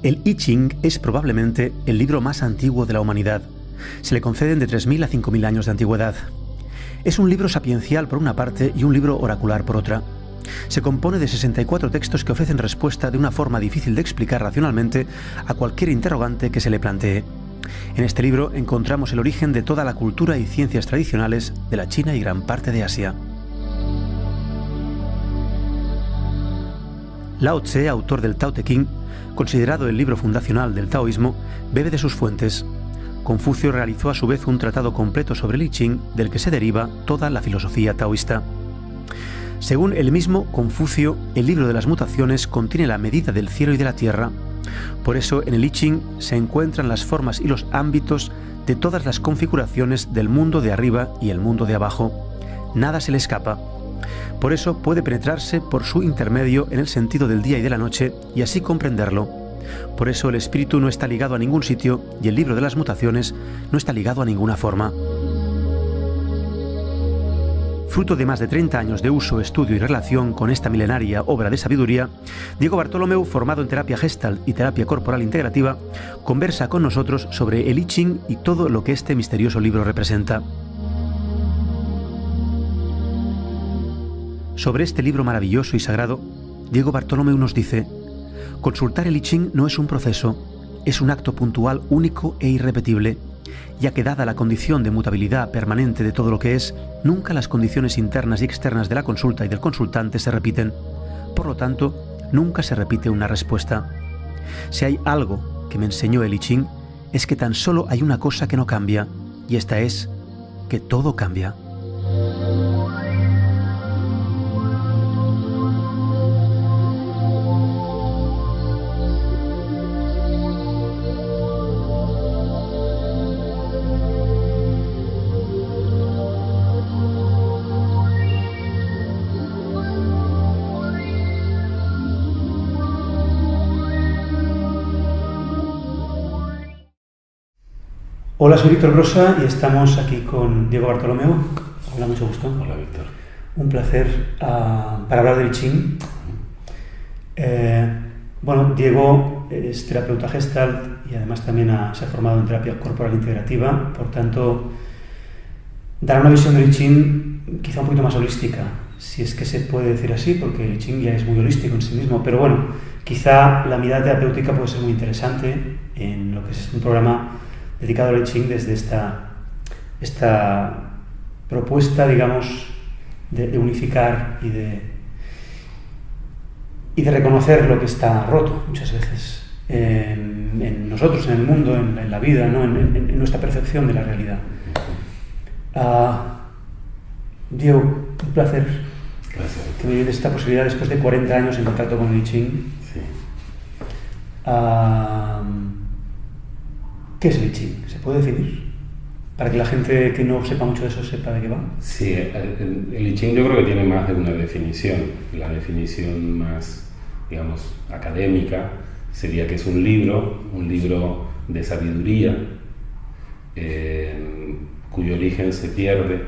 El I Ching es probablemente el libro más antiguo de la humanidad. Se le conceden de 3.000 a 5.000 años de antigüedad. Es un libro sapiencial por una parte y un libro oracular por otra. Se compone de 64 textos que ofrecen respuesta de una forma difícil de explicar racionalmente a cualquier interrogante que se le plantee. En este libro encontramos el origen de toda la cultura y ciencias tradicionales de la China y gran parte de Asia. Lao Tse, autor del Tao Te Ching, considerado el libro fundacional del taoísmo, bebe de sus fuentes. Confucio realizó a su vez un tratado completo sobre el I Ching, del que se deriva toda la filosofía taoísta. Según el mismo Confucio, el libro de las mutaciones contiene la medida del cielo y de la tierra. Por eso en el I Ching se encuentran las formas y los ámbitos de todas las configuraciones del mundo de arriba y el mundo de abajo. Nada se le escapa. Por eso puede penetrarse por su intermedio en el sentido del día y de la noche y así comprenderlo. Por eso el espíritu no está ligado a ningún sitio y el libro de las mutaciones no está ligado a ninguna forma. Fruto de más de 30 años de uso, estudio y relación con esta milenaria obra de sabiduría, Diego Bartolomeu, formado en terapia Gestalt y terapia corporal integrativa, conversa con nosotros sobre el I Ching y todo lo que este misterioso libro representa. Sobre este libro maravilloso y sagrado, Diego Bartolomeu nos dice: consultar el I Ching no es un proceso, es un acto puntual único e irrepetible, ya que dada la condición de mutabilidad permanente de todo lo que es, nunca las condiciones internas y externas de la consulta y del consultante se repiten. Por lo tanto, nunca se repite una respuesta. Si hay algo que me enseñó el I Ching, es que tan solo hay una cosa que no cambia, y esta es que todo cambia. Hola, soy Víctor Brosa y estamos aquí con Diego Bartolomeu. Hola, mucho gusto. Hola, Víctor. Un placer para hablar del I Ching. Bueno, Diego es terapeuta Gestalt y además también se ha formado en terapia corporal integrativa. Por tanto, dará una visión del I Ching quizá un poquito más holística, si es que se puede decir así, porque el I Ching ya es muy holístico en sí mismo. Pero bueno, quizá la mirada terapéutica puede ser muy interesante en lo que es un programa dedicado al I Ching desde esta propuesta, digamos, de unificar y de reconocer lo que está roto muchas veces en nosotros, en el mundo, en la vida, ¿no? en nuestra percepción de la realidad. Diego, un placer. Gracias. Que me des esta posibilidad después de 40 años en contacto con el I Ching. Sí. ¿Qué es el I Ching? ¿Se puede definir? Para que la gente que no sepa mucho de eso sepa de qué va. Sí, el I Ching yo creo que tiene más de una definición. La definición más, digamos, académica sería que es un libro de sabiduría, cuyo origen se pierde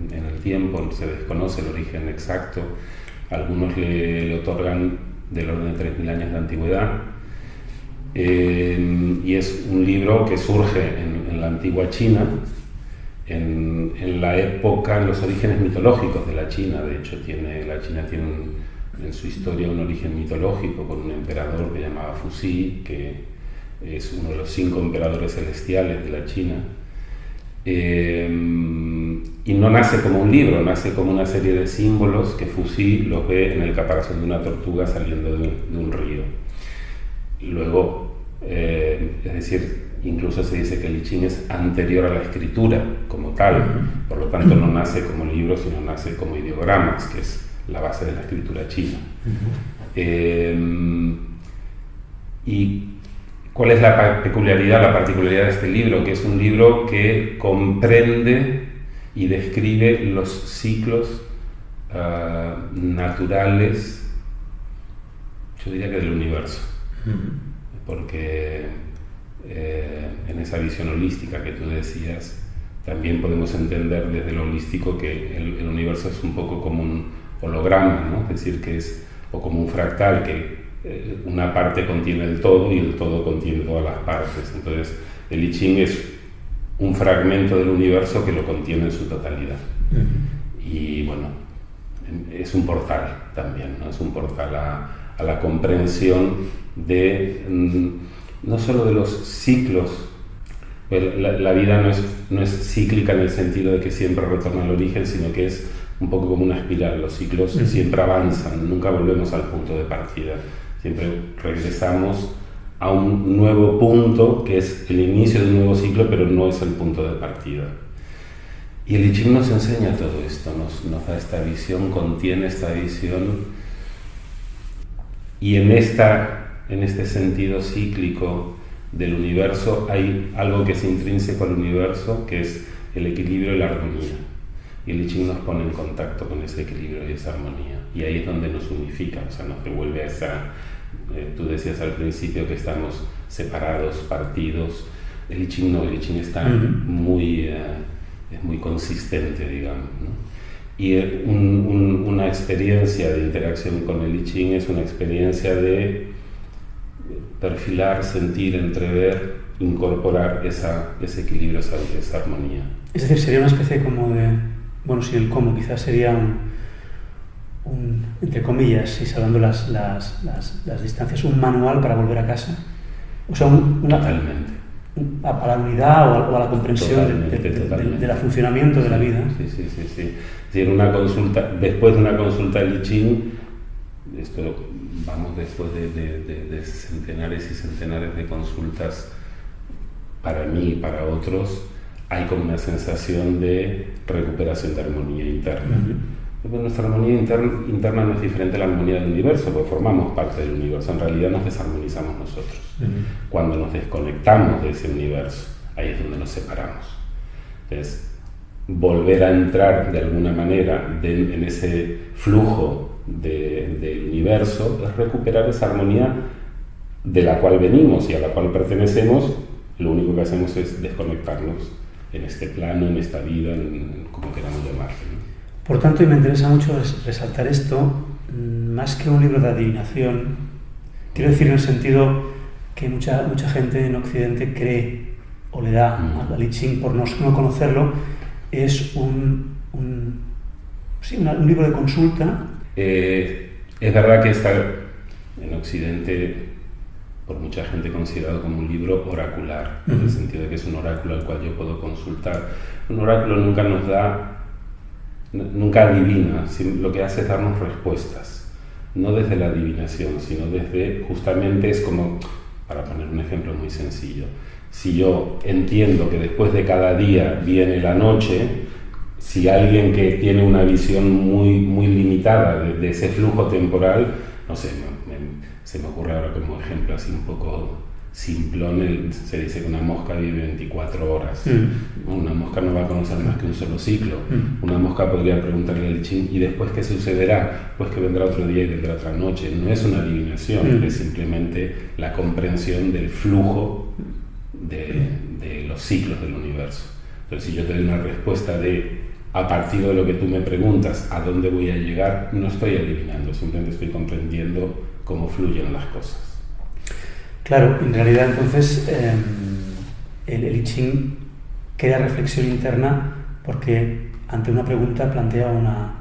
en el tiempo, se desconoce el origen exacto. Algunos le otorgan del orden de 3.000 años de antigüedad. Y es un libro que surge en la antigua China, en la época, en los orígenes mitológicos de la China. De hecho, la China tiene en su historia un origen mitológico con un emperador que llamaba Fuxi, que es uno de los 5 emperadores celestiales de la China. Y no nace como un libro, nace como una serie de símbolos que Fuxi los ve en el caparazón de una tortuga saliendo de un río. Luego, es decir, incluso se dice que el I Ching es anterior a la escritura como tal, por lo tanto no nace como libro, sino nace como ideogramas, que es la base de la escritura china. ¿Y cuál es la particularidad de este libro? Que es un libro que comprende y describe los ciclos naturales, yo diría que del universo. Porque en esa visión holística que tú decías, también podemos entender desde lo holístico que el universo es un poco como un holograma, ¿no? Es decir, que es o como un fractal que una parte contiene el todo y el todo contiene todas las partes. Entonces, el I Ching es un fragmento del universo que lo contiene en su totalidad. Y bueno, es un portal también, ¿no? Es un portal a la comprensión de no solo de los ciclos. La vida no es cíclica en el sentido de que siempre retorna al origen, sino que es un poco como una espiral. Los ciclos siempre avanzan, nunca volvemos al punto de partida. Siempre regresamos a un nuevo punto que es el inicio de un nuevo ciclo, pero no es el punto de partida. Y el I Ching nos enseña todo esto, nos da esta visión, contiene esta visión, y en este sentido cíclico del universo hay algo que es intrínseco al universo, que es el equilibrio y la armonía. Y el I Ching nos pone en contacto con ese equilibrio y esa armonía. Y ahí es donde nos unifica, o sea, nos devuelve a esa... tú decías al principio que estamos separados, partidos. El I Ching no, el I Ching está es muy consistente, digamos, ¿no? Y una experiencia de interacción con el I Ching es una experiencia de perfilar, sentir, entrever, incorporar ese equilibrio, esa armonía. Es decir, sería una especie como de... Bueno, sin el cómo, quizás sería entre comillas, si salvando las distancias, un manual para volver a casa. O sea, totalmente. A la unidad o a la comprensión del funcionamiento de la vida. Sí. Si en una consulta, después de una consulta de I Ching, esto vamos después de centenares y centenares de consultas para mí y para otros, hay como una sensación de recuperación de armonía interna. Nuestra armonía interna no es diferente a la armonía del universo, porque formamos parte del universo. En realidad nos desarmonizamos nosotros. Cuando nos desconectamos de ese universo, ahí es donde nos separamos. Entonces, volver a entrar de alguna manera en ese flujo del universo es recuperar esa armonía de la cual venimos y a la cual pertenecemos. Lo único que hacemos es desconectarnos en este plano, en esta vida, como queramos llamarlo, ¿no? Por tanto, y me interesa mucho resaltar esto, más que un libro de adivinación, quiero decir en el sentido que mucha gente en Occidente cree o le da al I Ching por no conocerlo, es un libro de consulta. Es verdad que está en Occidente por mucha gente considerado como un libro oracular, en el sentido de que es un oráculo al cual yo puedo consultar. Un oráculo nunca adivina, lo que hace es darnos respuestas, no desde la adivinación, sino desde, justamente es como, para poner un ejemplo muy sencillo, si yo entiendo que después de cada día viene la noche, si alguien que tiene una visión muy limitada de ese flujo temporal, no sé, se me ocurre ahora como ejemplo así un poco simplón, se dice que una mosca vive 24 horas. Una mosca no va a conocer más que un solo ciclo. Una mosca podría preguntarle al I Ching, ¿y después qué sucederá? Pues que vendrá otro día y vendrá otra noche. No es una adivinación, es simplemente la comprensión del flujo de los ciclos del universo. Entonces, si yo te doy una respuesta a partir de lo que tú me preguntas, ¿a dónde voy a llegar? No estoy adivinando, simplemente estoy comprendiendo cómo fluyen las cosas. Claro, en realidad entonces el I Ching crea reflexión interna porque ante una pregunta plantea una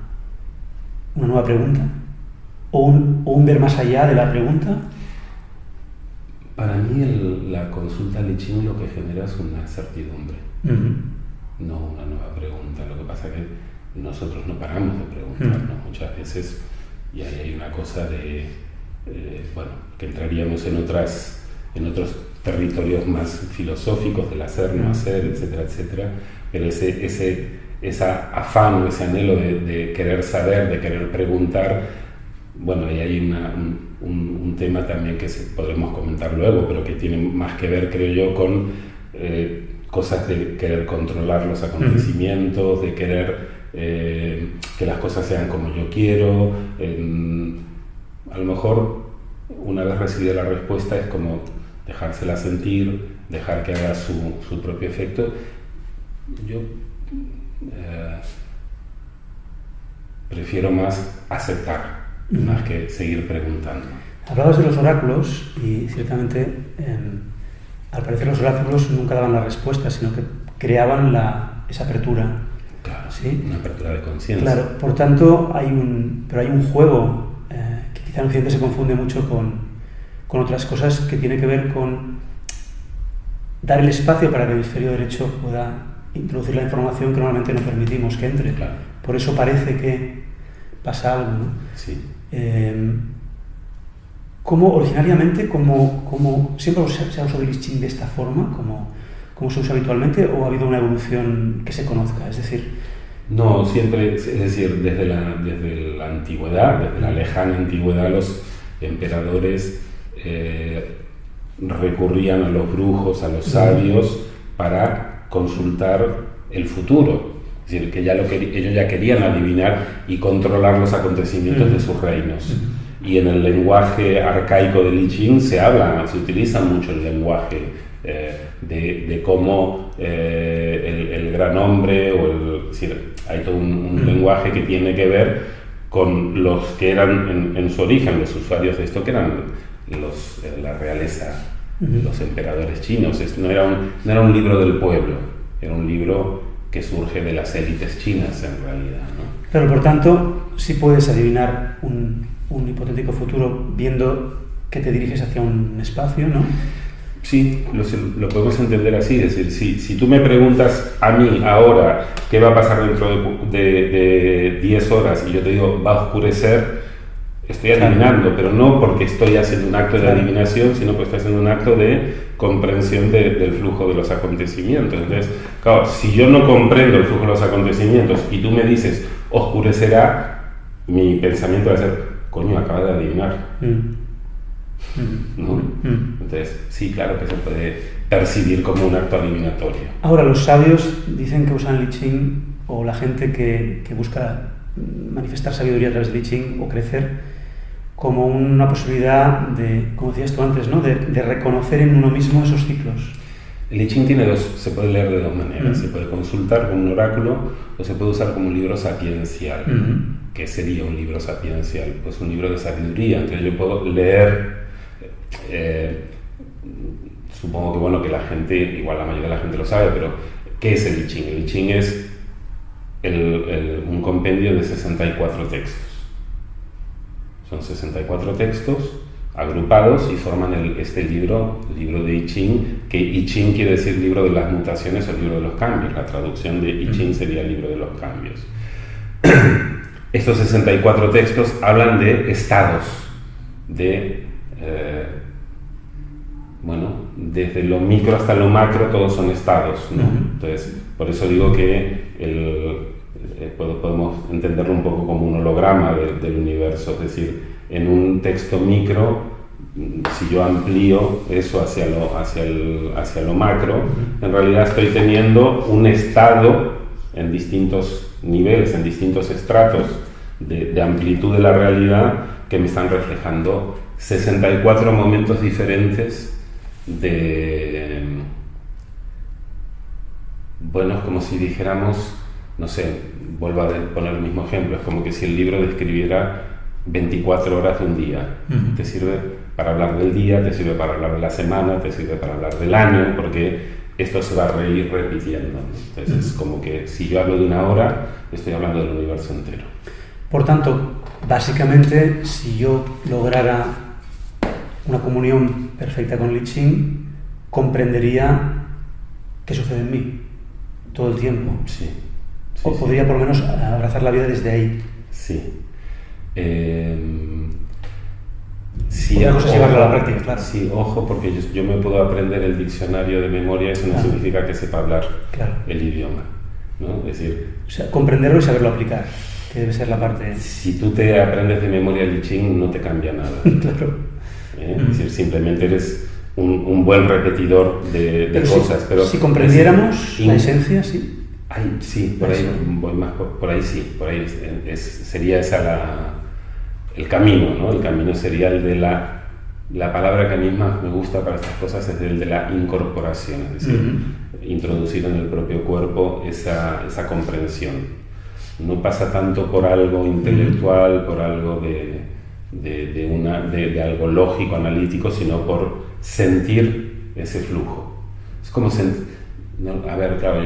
nueva pregunta o un ver más allá de la pregunta. Para mí la consulta al I Ching lo que genera es una certidumbre, no una nueva pregunta. Lo que pasa es que nosotros no paramos de preguntarnos muchas veces, y ahí hay una cosa de que entraríamos en otros territorios más filosóficos del hacer, no hacer, etcétera, etcétera, pero ese afán o ese anhelo de querer saber, de querer preguntar, bueno, ahí hay un tema también que podremos comentar luego, pero que tiene más que ver, creo yo, con cosas de querer controlar los acontecimientos, de querer que las cosas sean como yo quiero. A lo mejor, una vez recibida la respuesta, es como dejársela sentir, dejar que haga su propio efecto. Yo prefiero más aceptar, más que seguir preguntando. Hablabas de los oráculos y ciertamente al parecer los oráculos nunca daban la respuesta, sino que creaban esa apertura. Claro, ¿sí? Una apertura de conciencia. Claro, por tanto hay un juego que quizá en Occidente se confunde mucho con otras cosas que tiene que ver con dar el espacio para que el hemisferio derecho pueda introducir la información que normalmente no permitimos que entre. Claro. Por eso parece que pasa algo, ¿no? Sí. ¿Cómo originariamente, siempre se ha usado el I Ching de esta forma, como se usa habitualmente, o ha habido una evolución que se conozca? Es decir... No, siempre, es decir, desde la antigüedad, desde la lejana antigüedad, los emperadores recurrían a los brujos, a los sabios, para consultar el futuro. Es decir, que ellos ya querían adivinar y controlar los acontecimientos de sus reinos. Y en el lenguaje arcaico del I Ching se utiliza mucho el lenguaje de cómo el gran hombre, es decir, hay todo un lenguaje que tiene que ver con los que eran en su origen, los usuarios de esto, que eran la realeza, los emperadores chinos. No era un libro del pueblo, era un libro que surge de las élites chinas en realidad, ¿no? Claro, por tanto, sí puedes adivinar un hipotético futuro viendo que te diriges hacia un espacio, ¿no? Sí, lo podemos entender así, es decir, si tú me preguntas a mí ahora qué va a pasar dentro de 10 horas y yo te digo va a oscurecer, estoy adivinando, pero no porque estoy haciendo un acto de adivinación, sino porque estoy haciendo un acto de comprensión del flujo de los acontecimientos. Entonces, claro, si yo no comprendo el flujo de los acontecimientos y tú me dices oscurecerá, mi pensamiento va a ser, coño, acaba de adivinar. ¿No? Entonces, sí, claro que se puede percibir como un acto adivinatorio. Ahora, los sabios dicen que usan el I Ching, o la gente que busca manifestar sabiduría a través del I Ching o crecer, como una posibilidad de, como decías tú antes, ¿no? de reconocer en uno mismo esos ciclos. El I Ching se puede leer de dos maneras. Se puede consultar como un oráculo o se puede usar como un libro sapiencial. ¿Qué sería un libro sapiencial? Pues un libro de sabiduría. Entonces yo puedo leer, supongo que bueno, que la gente, igual la mayoría de la gente lo sabe, pero ¿qué es el I Ching? El I Ching es un compendio de 64 textos. Son 64 textos agrupados y forman este libro de I Ching, que I Ching quiere decir libro de las mutaciones o libro de los cambios. La traducción de I Ching sería libro de los cambios. Estos 64 textos hablan de estados, desde lo micro hasta lo macro todos son estados, ¿no? Entonces, por eso digo que podemos entenderlo un poco como un holograma del universo, es decir, en un texto micro, si yo amplío eso hacia lo macro, en realidad estoy teniendo un estado en distintos niveles, en distintos estratos de amplitud de la realidad que me están reflejando 64 momentos diferentes es como si dijéramos, no sé, vuelvo a poner el mismo ejemplo, es como que si el libro describiera 24 horas de un día. Te sirve para hablar del día, te sirve para hablar de la semana, te sirve para hablar del año, porque esto se va a ir repitiendo. Entonces es como que si yo hablo de una hora, estoy hablando del universo entero. Por tanto, básicamente, si yo lograra una comunión perfecta con el I Ching, comprendería qué sucede en mí todo el tiempo. Sí. O podría por lo menos abrazar la vida desde ahí. Sí. Otra cosa es llevarlo a la práctica, claro. Sí, ojo, porque yo me puedo aprender el diccionario de memoria, eso no significa que sepa hablar el idioma, ¿no? Es decir, o sea, comprenderlo y saberlo aplicar, que debe ser la parte... Si tú te aprendes de memoria el I Ching, no te cambia nada. Claro. Es decir, simplemente eres un buen repetidor de cosas. Pero si comprendiéramos la esencia, sí. Sí, por ahí voy más, por ahí sí, por ahí sería esa el camino, ¿no? El camino sería el de la palabra que a mí más me gusta para estas cosas es el de la incorporación, es decir, introducir en el propio cuerpo esa comprensión. No pasa tanto por algo intelectual, por algo de algo lógico, analítico, sino por sentir ese flujo. Es como no, a ver, claro,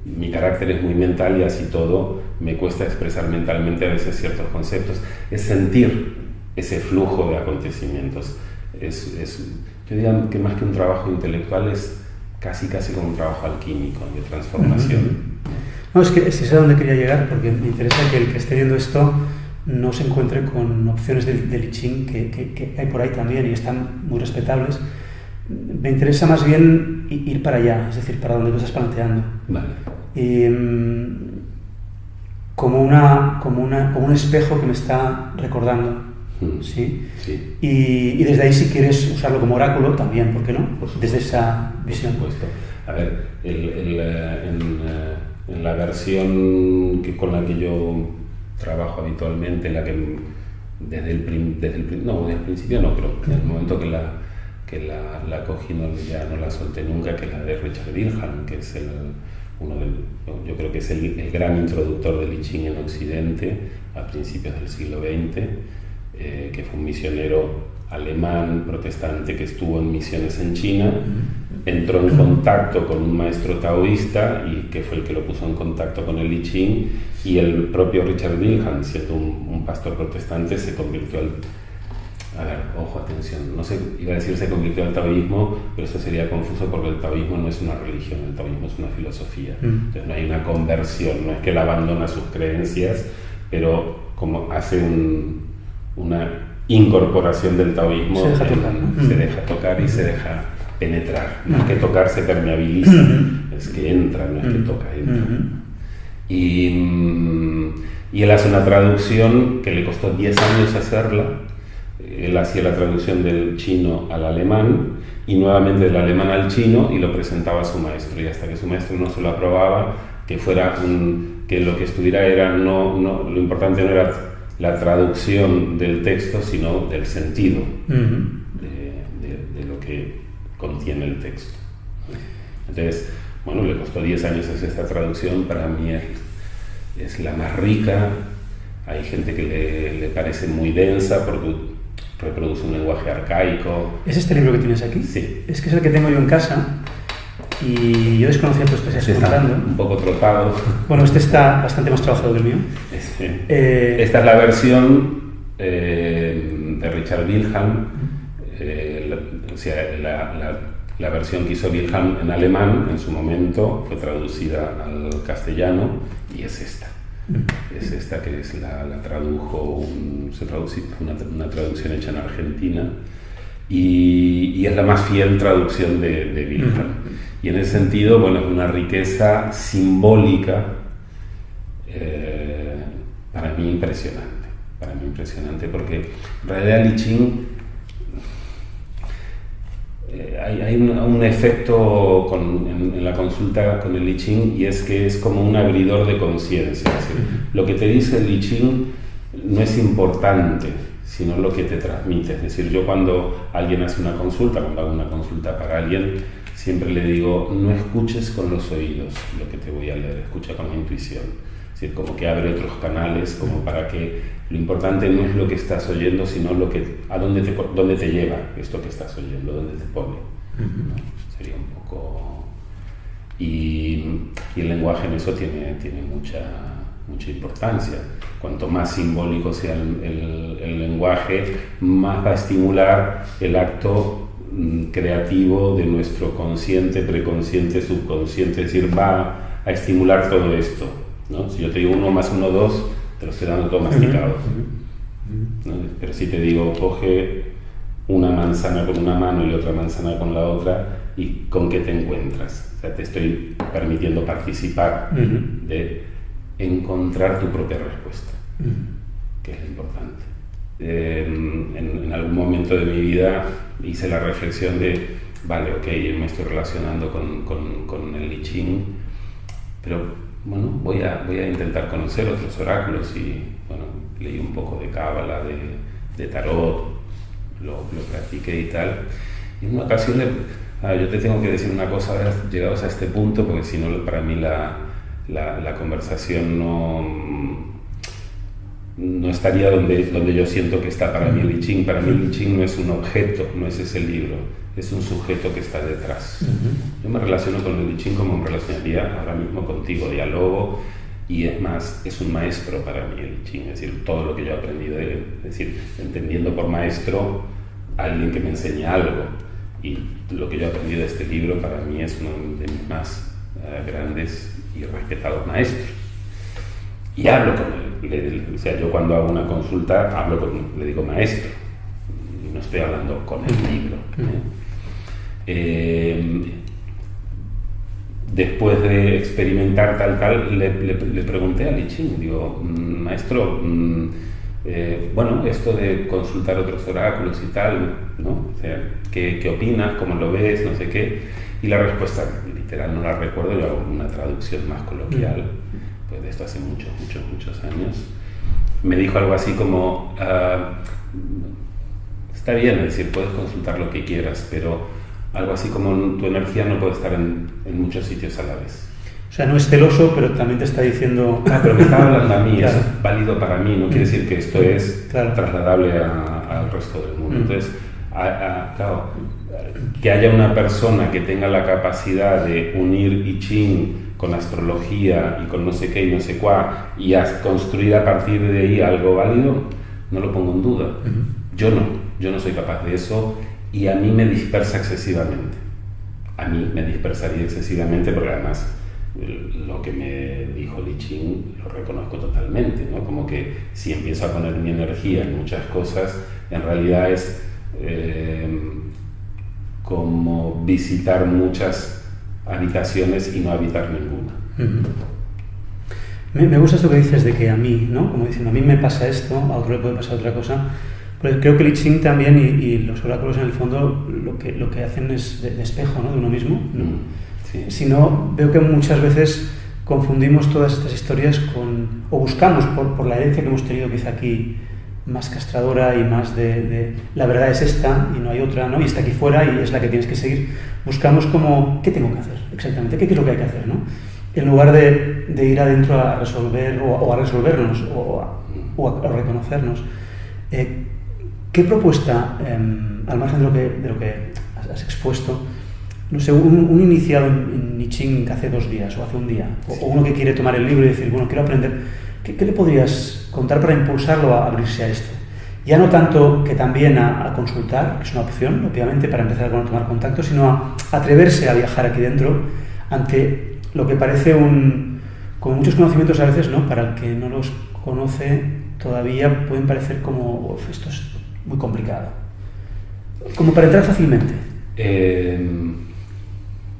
mi carácter es muy mental y así todo me cuesta expresar mentalmente a veces ciertos conceptos. Es sentir ese flujo de acontecimientos. Yo diría que más que un trabajo intelectual es casi como un trabajo alquímico, de transformación. No, es que es a donde quería llegar, porque me interesa que el que esté viendo esto no se encuentre con opciones de I Ching que hay por ahí también y están muy respetables. Me interesa más bien ir para allá, es decir, para donde tú estás planteando. Vale. Como un espejo que me está recordando. ¿Sí? Sí. Y desde ahí, si quieres usarlo como oráculo, también, ¿por qué no? Desde esa visión. Por supuesto. A ver, en la versión con la que yo trabajo habitualmente, la que desde el principio no, pero en el momento que la cogí ya no la solté nunca, que es la de Richard Wilhelm, que es yo creo que es el gran introductor del I Ching en Occidente a principios del siglo XX, que fue un misionero alemán protestante que estuvo en misiones en China, entró en contacto con un maestro taoísta y que fue el que lo puso en contacto con el I Ching, y el propio Richard Wilhelm, siendo un pastor protestante, se convirtió no sé, iba a decir se convirtió al taoísmo, pero eso sería confuso porque el taoísmo no es una religión, el taoísmo es una filosofía. Entonces no hay una conversión, no es que él abandona sus creencias, pero como hace una incorporación del taoísmo, se deja tocar y se deja penetrar. No es que tocar se permeabiliza, es que entra, no es que toca, entra. Y él hace una traducción que le costó 10 años hacerla. Él hacía la traducción del chino al alemán y nuevamente del alemán al chino y lo presentaba a su maestro, y hasta que su maestro no se lo aprobaba, que lo que estuviera era lo importante no era la traducción del texto, sino del sentido de lo que contiene el texto. Entonces, bueno, le costó 10 años hacer esta traducción. Para mí es la más rica. Hay gente que le parece muy densa porque reproduce un lenguaje arcaico. ¿Es este libro que tienes aquí? Sí. Es que es el que tengo yo en casa y yo desconocía tu especie contando. Un poco trotado. Bueno, este está bastante más trabajado que el mío. Esta es la versión de Richard Wilhelm, la versión que hizo Wilhelm en alemán en su momento fue traducida al castellano y es esta. Es esta que la tradujo, una traducción hecha en Argentina y es la más fiel traducción de Wilhelm. Y en ese sentido, bueno, es una riqueza simbólica para mí impresionante, porque en realidad el I Ching hay un efecto en la consulta con el I Ching, y es que es como un abridor de conciencia. Lo que te dice el I Ching no es importante, sino lo que te transmite. Es decir, yo cuando alguien hace una consulta, cuando hago una consulta para alguien, siempre le digo, no escuches con los oídos lo que te voy a leer, escucha con la intuición. Es decir, como que abre otros canales, como para que lo importante no es lo que estás oyendo, sino dónde te lleva esto que estás oyendo, dónde te pone. ¿No? Sería un poco... Y el lenguaje en eso tiene mucha importancia. Cuanto más simbólico sea el lenguaje, más va a estimular el acto creativo de nuestro consciente, preconsciente, subconsciente. Es decir, va a estimular todo esto, ¿no? Si yo te digo 1 más 1, 2, te lo estoy dando todo masticado, ¿no? Pero si te digo, coge una manzana con una mano y otra manzana con la otra, ¿y con qué te encuentras? O sea, te estoy permitiendo participar de encontrar tu propia respuesta, que es lo importante. En algún momento de mi vida hice la reflexión de, vale, ok, me estoy relacionando con el I Ching, pero bueno, voy a intentar conocer otros oráculos, y bueno, leí un poco de cábala, de tarot, lo practiqué y tal. Y en una ocasión yo te tengo que decir una cosa, llegados a este punto, porque si no, para mí la conversación no estaría donde yo siento que está para mí el I Ching. Para mí el I Ching no es un objeto, no es ese libro, es un sujeto que está detrás. Yo me relaciono con el I Ching como me relacionaría ahora mismo contigo, dialogo, y es más, es un maestro para mí el I Ching, es decir, todo lo que yo he aprendido de él, es decir, entendiendo por maestro a alguien que me enseña algo, y lo que yo he aprendido de este libro para mí es uno de mis más grandes y respetados maestros. Y hablo con él, o sea, yo cuando hago una consulta le digo maestro, no estoy hablando con el libro. Después de experimentar tal, le pregunté al I Ching, digo, maestro, bueno, esto de consultar otros oráculos y tal, ¿no? O sea, ¿qué opinas? ¿Cómo lo ves? No sé qué. Y la respuesta literal no la recuerdo, yo hago una traducción más coloquial, pues de esto hace muchos años. Me dijo algo así como, está bien, es decir, puedes consultar lo que quieras, pero algo así como tu energía no puede estar en muchos sitios a la vez. O sea, no es celoso, pero también te está diciendo... pero me está hablando a mí, claro. Es válido para mí, no quiere decir que esto es trasladable al resto del mundo. Entonces, claro, que haya una persona que tenga la capacidad de unir I Ching con astrología y con no sé qué y no sé cuá, y construir a partir de ahí algo válido, no lo pongo en duda. Yo no soy capaz de eso, y a mí me dispersa excesivamente. A mí me dispersaría excesivamente, porque además lo que me dijo el I Ching lo reconozco totalmente, ¿no? Como que si empiezo a poner mi energía en muchas cosas, en realidad es como visitar muchas habitaciones y no habitar ninguna. Me gusta esto que dices de que a mí, ¿no? Como diciendo, a mí me pasa esto, a otro le puede pasar otra cosa. Pero creo que el I Ching también y los oráculos en el fondo lo que hacen es de espejo, ¿no? De uno mismo, ¿no? Sí. Si no, veo que muchas veces confundimos todas estas historias o buscamos por la herencia que hemos tenido quizá aquí más castradora y más de la verdad es esta y no hay otra, ¿no? Y está aquí fuera y es la que tienes que seguir. Buscamos como, ¿qué tengo que hacer exactamente? ¿Qué es lo que hay que hacer, ¿no? En lugar de ir adentro a resolver o a resolvernos o a reconocernos. ¿Qué propuesta, al margen de lo que has expuesto, no sé, un iniciado en I Ching hace 2 días o hace un día, o uno que quiere tomar el libro y decir, bueno, quiero aprender, ¿qué le podrías contar para impulsarlo a abrirse a esto? Ya no tanto que también a consultar, que es una opción, obviamente, para empezar a tomar contacto, sino a atreverse a viajar aquí dentro ante lo que parece con muchos conocimientos a veces, ¿no? Para el que no los conoce todavía pueden parecer como, esto es muy complicado. Como para entrar fácilmente.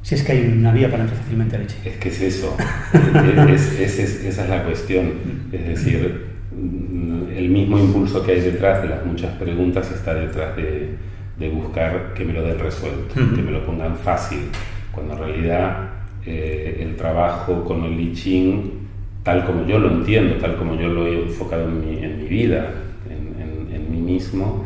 Si es que hay una vía para entrar fácilmente al I Ching. Es que es eso. Esa es la cuestión. Es decir, el mismo impulso que hay detrás de las muchas preguntas está detrás de buscar que me lo den resuelto, que me lo pongan fácil, cuando en realidad el trabajo con el I Ching, tal como yo lo entiendo, tal como yo lo he enfocado en mi vida, en mí mismo.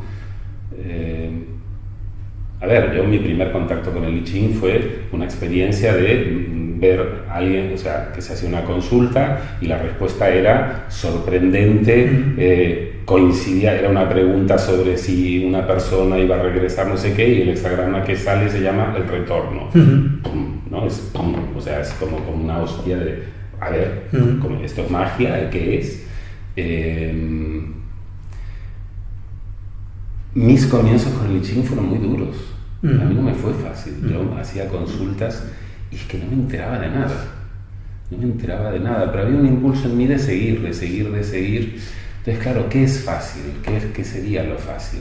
A ver, mi primer contacto con el I Ching fue una experiencia de ver a alguien, o sea, que se hacía una consulta y la respuesta era sorprendente, coincidía, era una pregunta sobre si una persona iba a regresar no sé qué, y el hexagrama que sale se llama el retorno. ¿No? O sea, es como una hostia de, a ver, como, esto es magia, ¿qué es? Mis comienzos con el I Ching fueron muy duros. A mí no me fue fácil. Yo hacía consultas y es que no me enteraba de nada. Pero había un impulso en mí de seguir. Entonces, claro, ¿qué es fácil? ¿Qué sería lo fácil?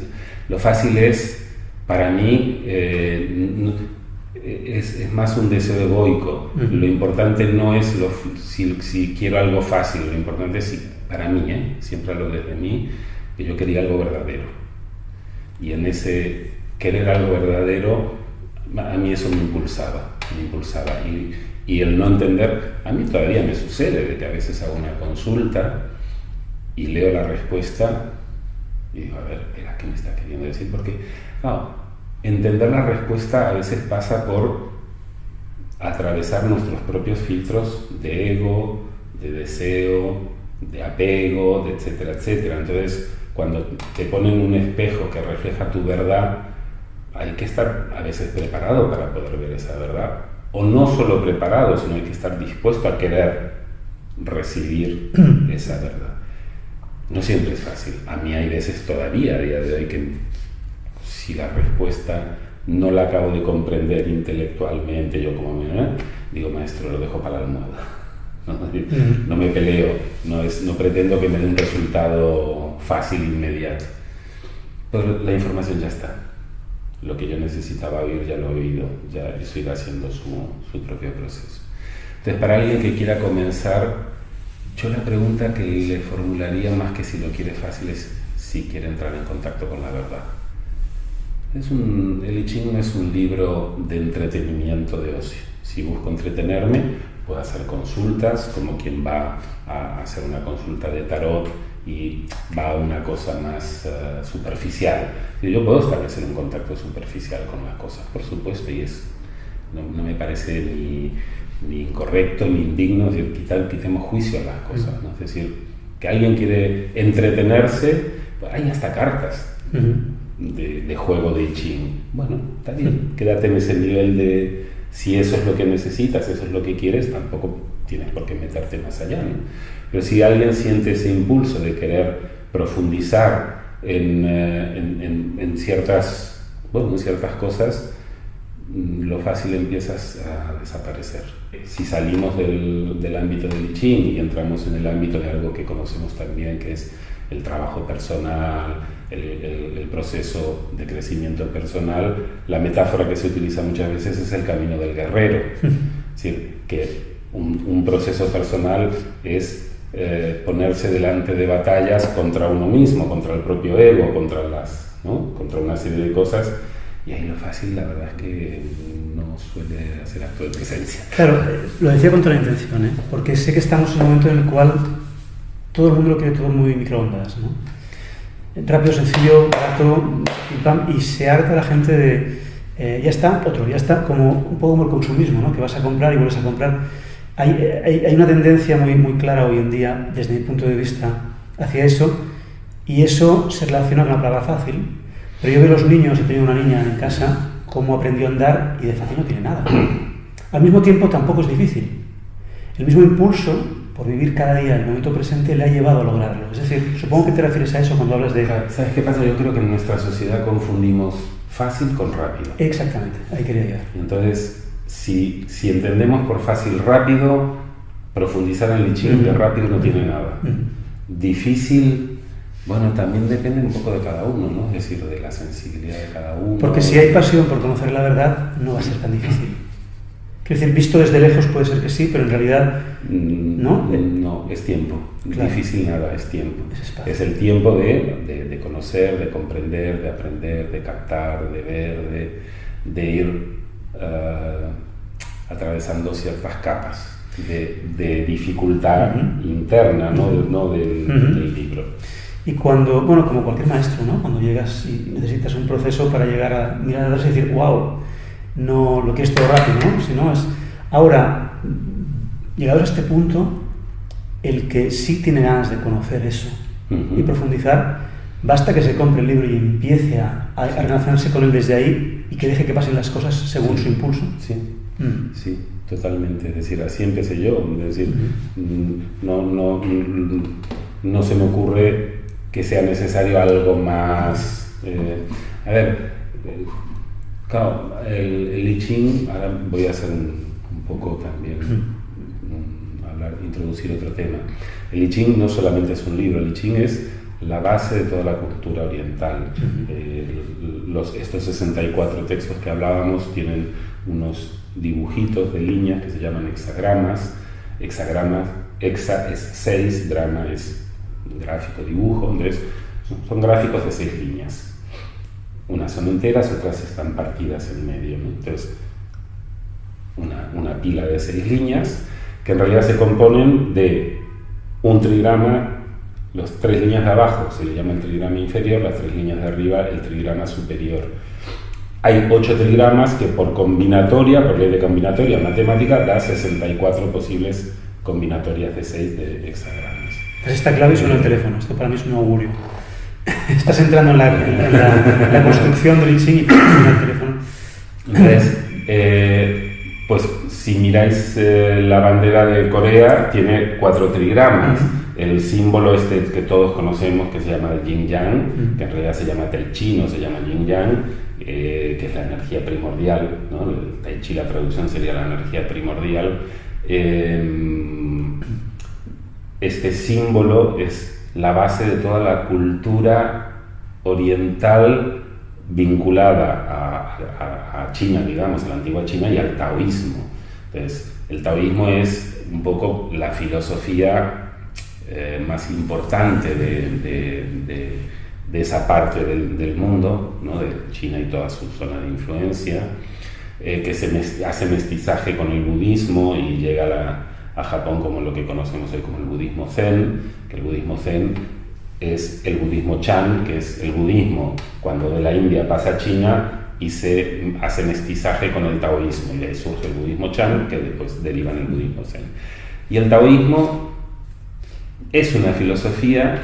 Lo fácil es, para mí, es más un deseo egoico. Lo importante no es si quiero algo fácil, lo importante es, para mí, siempre hablo desde mí, que yo quería algo verdadero. Y en ese querer algo verdadero, a mí eso me impulsaba. Y el no entender, a mí todavía me sucede de que a veces hago una consulta y leo la respuesta y digo, a ver, ¿qué me está queriendo decir? Porque, claro, entender la respuesta a veces pasa por atravesar nuestros propios filtros de ego, de deseo, de apego, de etcétera, etcétera. Entonces, cuando te ponen un espejo que refleja tu verdad, hay que estar a veces preparado para poder ver esa verdad. O no solo preparado, sino hay que estar dispuesto a querer recibir esa verdad. No siempre es fácil. A mí hay veces todavía, a día de hoy, que si la respuesta no la acabo de comprender intelectualmente, yo como digo, maestro, lo dejo para la almohada. No me peleo, no pretendo que me dé un resultado fácil, inmediato. Pero la información ya está. Lo que yo necesitaba oír ya lo he oído, ya eso irá haciendo su propio proceso. Entonces, para alguien que quiera comenzar, yo la pregunta que le formularía más que si lo quiere fácil es si quiere entrar en contacto con la verdad. El I Ching no es un libro de entretenimiento, de ocio. Si busco entretenerme, puedo hacer consultas, como quien va a hacer una consulta de tarot y va a una cosa más superficial. Yo puedo establecer un contacto superficial con las cosas, por supuesto, y no me parece ni incorrecto ni indigno. Quitemos juicio a las cosas, ¿no? Es decir, que alguien quiere entretenerse, pues hay hasta cartas de juego de I Ching. Bueno, está bien, quédate en ese nivel de si eso es lo que necesitas, eso es lo que quieres, tampoco tienes por qué meterte más allá, ¿no? Pero si alguien siente ese impulso de querer profundizar en ciertas cosas, lo fácil empiezas a desaparecer. Si salimos del ámbito del I Ching y entramos en el ámbito de algo que conocemos también, que es el trabajo personal, el proceso de crecimiento personal, la metáfora que se utiliza muchas veces es el camino del guerrero. Es decir, que un proceso personal es ponerse delante de batallas contra uno mismo, contra el propio ego, contra una serie de cosas, y ahí lo fácil, la verdad es que no suele hacer acto de presencia. Claro, lo decía con toda la intención, porque sé que estamos en un momento en el cual todo el mundo lo quiere todo muy microondas, ¿no? Rápido, sencillo, barato, pim, pam, y se harta la gente de ya está, como un poco como el consumismo, ¿no? Que vas a comprar y vuelves a comprar. Hay una tendencia muy clara hoy en día, desde mi punto de vista, hacia eso, y eso se relaciona con la palabra fácil. Pero yo veo a los niños, he tenido una niña en casa, cómo aprendió a andar y de fácil no tiene nada. Al mismo tiempo tampoco es difícil. El mismo impulso por vivir cada día el momento presente le ha llevado a lograrlo. Es decir, supongo que te refieres a eso cuando hablas de... ¿Sabes qué pasa? Yo creo que en nuestra sociedad confundimos fácil con rápido. Exactamente, ahí quería llegar. Entonces, si entendemos por fácil rápido, profundizar en el I Ching de rápido no tiene nada. Difícil, bueno, también depende un poco de cada uno, ¿no? Es decir, de la sensibilidad de cada uno. Porque si hay pasión por conocer la verdad, no va a ser tan difícil. Quiero decir, visto desde lejos puede ser que sí, pero en realidad no. No, es tiempo. Claro. Difícil nada, es tiempo. Es el tiempo de conocer, de comprender, de aprender, de captar, de ver, de ir atravesando ciertas capas de dificultad interna, no del libro. Y cuando, bueno, como cualquier maestro, ¿no? Cuando llegas y necesitas un proceso para llegar a mirar atrás y decir, wow, no lo que es todo rápido, ¿no? Sino es, ahora, llegados a este punto, el que sí tiene ganas de conocer eso y profundizar, basta que se compre el libro y empiece a relacionarse con él desde ahí y que deje que pasen las cosas según su impulso. Sí, sí, totalmente. Es decir, así empecé yo. Es decir, no se me ocurre que sea necesario algo más. A ver, claro, el I Ching, ahora voy a hacer un poco también, introducir otro tema. El I Ching no solamente es un libro, el I Ching es la base de toda la cultura oriental. Estos 64 textos que hablábamos tienen unos dibujitos de líneas que se llaman hexagramas. Hexa es 6, grama es gráfico, dibujo, entonces son gráficos de 6 líneas. Unas son enteras, otras están partidas en medio, ¿no? Entonces, una pila de 6 líneas que en realidad se componen de un trigrama. Las 3 líneas de abajo se le llama el trigrama inferior, las 3 líneas de arriba el trigrama superior. Hay 8 trigramas que por combinatoria, por ley de combinatoria matemática, da 64 posibles combinatorias de 6 de hexagramas. Está clave y suena el teléfono. Esto para mí es un augurio. Estás entrando en la construcción del I Ching y suena el teléfono. Entonces, pues si miráis la bandera de Corea, tiene 4 trigramas. El símbolo este que todos conocemos, que se llama el Yin Yang, que en realidad se llama Tai Chi, no se llama Yin Yang, que es la energía primordial, ¿no? El Tai Chi, la traducción sería la energía primordial. Este símbolo es la base de toda la cultura oriental vinculada a China, digamos, a la antigua China y al taoísmo. Entonces, el taoísmo es un poco la filosofía más importante de esa parte del mundo, ¿no? De China y toda su zona de influencia, que hace mestizaje con el budismo y llega a Japón como lo que conocemos hoy como el budismo zen, que el budismo zen es el budismo Chan, que es el budismo cuando de la India pasa a China y se hace mestizaje con el taoísmo, y de ahí surge el budismo Chan, que después deriva en el budismo zen. Y el taoísmo es una filosofía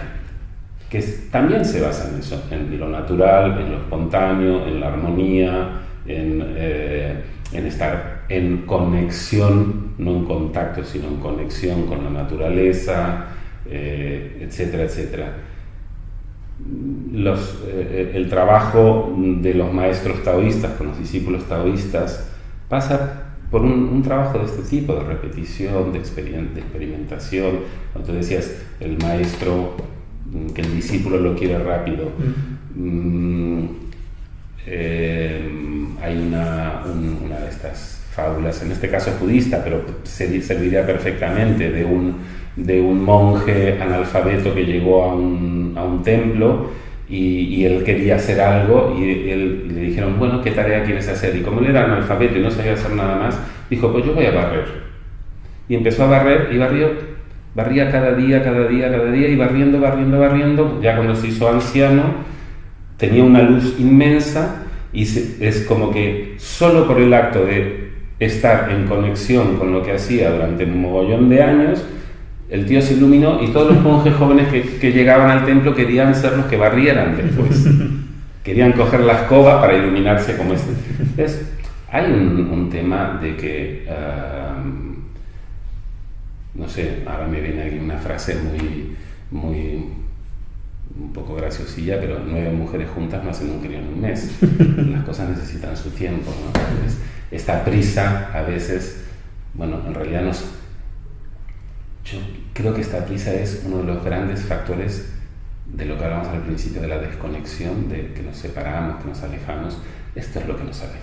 que también se basa en eso, en lo natural, en lo espontáneo, en la armonía, en estar en conexión, no en contacto, sino en conexión con la naturaleza, etcétera, etcétera. El trabajo de los maestros taoístas con los discípulos taoístas pasa por un trabajo de este tipo, de repetición, de experimentación. Como tú decías, el maestro, que el discípulo lo quiere rápido. Hay una de estas fábulas, en este caso es budista, pero serviría perfectamente, de un monje analfabeto que llegó a un templo y él quería hacer algo y le dijeron, bueno, ¿qué tarea quieres hacer? Y como él era analfabeto y no sabía hacer nada más, dijo, pues yo voy a barrer. Y empezó a barrer y barría cada día y barriendo. Ya cuando se hizo anciano tenía una luz inmensa y es como que solo por el acto de estar en conexión con lo que hacía durante un mogollón de años, el tío se iluminó y todos los monjes jóvenes que llegaban al templo querían ser los que barrieran después. Querían coger la escoba para iluminarse como este. Entonces, hay un tema de que, no sé, ahora me viene aquí una frase muy un poco graciosilla, pero 9 mujeres juntas no hacen un crío en un mes. Las cosas necesitan su tiempo, ¿no? Entonces, esta prisa a veces, bueno, en realidad yo creo que esta prisa es uno de los grandes factores de lo que hablamos al principio, de la desconexión, de que nos separamos, que nos alejamos. Esto es lo que nos aleja.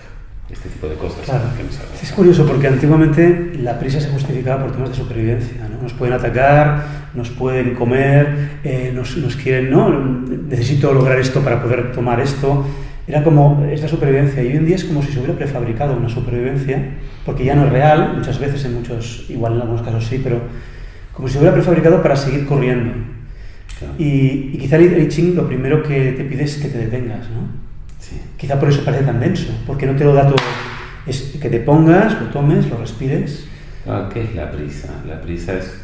Este tipo de cosas, claro, que nos alejan. Es curioso porque antiguamente la prisa se justificaba por temas de supervivencia, ¿no? Nos pueden atacar, nos pueden comer, nos quieren, ¿no? Necesito lograr esto para poder tomar esto. Era como esta supervivencia, y hoy en día es como si se hubiera prefabricado una supervivencia, porque ya no es real, muchas veces, igual en algunos casos sí, pero como si se hubiera prefabricado para seguir corriendo. Claro. Y quizá el I Ching lo primero que te pide es que te detengas, ¿no? Sí. Quizá por eso parece tan denso, porque no te lo da todo. Es que te pongas, lo tomes, lo respires. Claro, ¿qué es la prisa? La prisa es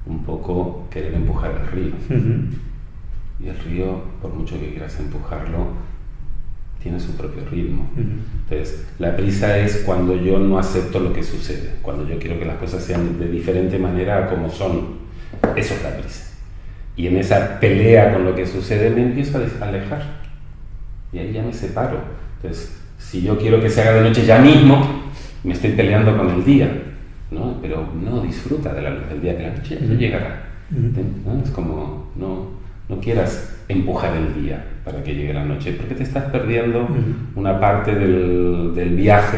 un poco querer empujar el río. Y el río, por mucho que quieras empujarlo, tiene su propio ritmo. Entonces, la prisa es cuando yo no acepto lo que sucede, cuando yo quiero que las cosas sean de diferente manera a como son. Eso es la prisa. Y en esa pelea con lo que sucede me empiezo a alejar. Y ahí ya me separo. Entonces, si yo quiero que se haga de noche ya mismo, me estoy peleando con el día, ¿no? Pero no disfruta de la luz del día, que la noche ya llegará. ¿No? Es como, no quieras empujar el día para que llegue la noche, porque te estás perdiendo una parte del viaje,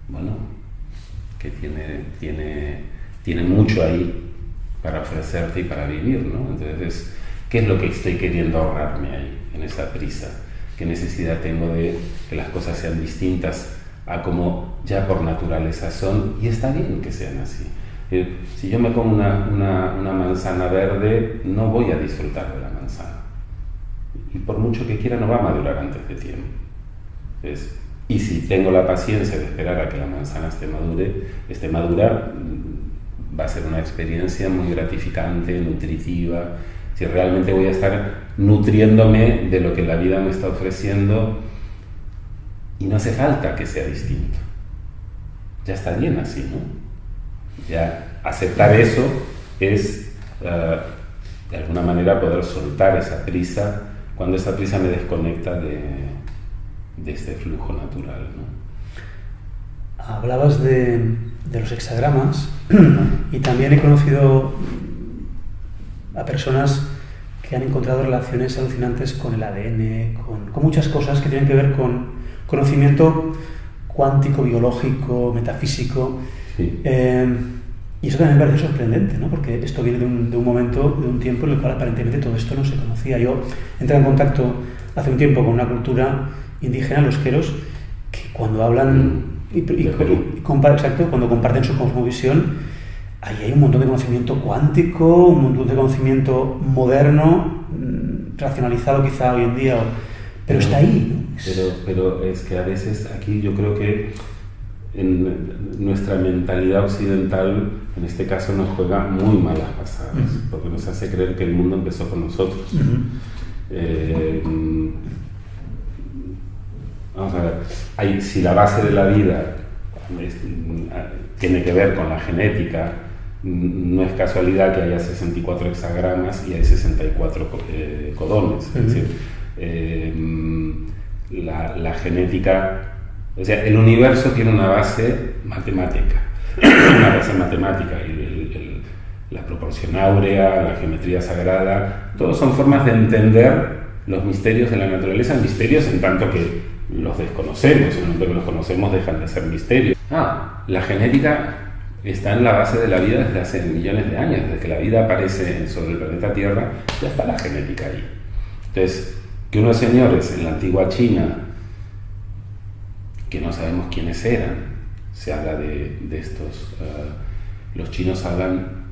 bueno, que tiene mucho ahí para ofrecerte y para vivir, ¿no? Entonces, ¿qué es lo que estoy queriendo ahorrarme ahí, en esa prisa? ¿Qué necesidad tengo de que las cosas sean distintas a como ya por naturaleza son? Y está bien que sean así. Si yo me como una manzana verde, no voy a disfrutar de la manzana. Y por mucho que quiera, no va a madurar antes de tiempo. Y si tengo la paciencia de esperar a que la manzana esté madura, va a ser una experiencia muy gratificante, nutritiva, si realmente voy a estar nutriéndome de lo que la vida me está ofreciendo y no hace falta que sea distinto. Ya está bien así, ¿no? Ya aceptar eso es, de alguna manera, poder soltar esa prisa cuando esa prisa me desconecta de este flujo natural, ¿no? Hablabas de los hexagramas y también he conocido a personas que han encontrado relaciones alucinantes con el ADN, con muchas cosas que tienen que ver con conocimiento cuántico, biológico, metafísico. Sí. Y eso también me parece sorprendente, ¿no? Porque esto viene de un momento, de un tiempo en el cual aparentemente todo esto no se conocía. Yo entré en contacto hace un tiempo con una cultura indígena, los queros, que cuando hablan cuando comparten su cosmovisión, ahí hay un montón de conocimiento cuántico, un montón de conocimiento moderno, racionalizado quizá hoy en día, pero está ahí, ¿no? Pero es que a veces aquí yo creo que en nuestra mentalidad occidental, en este caso, nos juega muy malas pasadas, porque nos hace creer que el mundo empezó con nosotros. Vamos a ver, si la base de la vida tiene que ver con la genética, no es casualidad que haya 64 hexagramas y hay 64 codones. Es decir, la genética, o sea, el universo tiene una base matemática, y la proporción áurea, la geometría sagrada, todos son formas de entender los misterios de la naturaleza, misterios en tanto que los desconocemos, en el momento que los conocemos dejan de ser misterios. La genética está en la base de la vida desde hace millones de años, desde que la vida aparece sobre el planeta Tierra, ya está la genética ahí. Entonces, que unos señores en la antigua China, que no sabemos quiénes eran, se habla de estos, los chinos hablan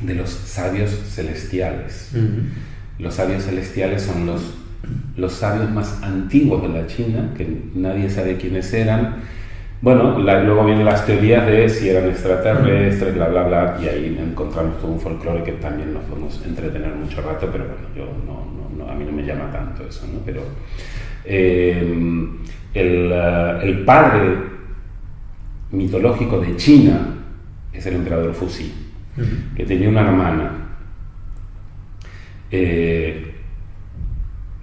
de los sabios celestiales. Los sabios celestiales son los sabios más antiguos de la China, que nadie sabe quiénes eran. Bueno, luego vienen las teorías de si eran extraterrestres, bla, bla, bla, y ahí encontramos todo un folclore que también nos podemos entretener mucho rato, pero bueno, a mí no me llama tanto eso, ¿no? Pero el padre mitológico de China es el emperador Fuxi, que tenía una hermana,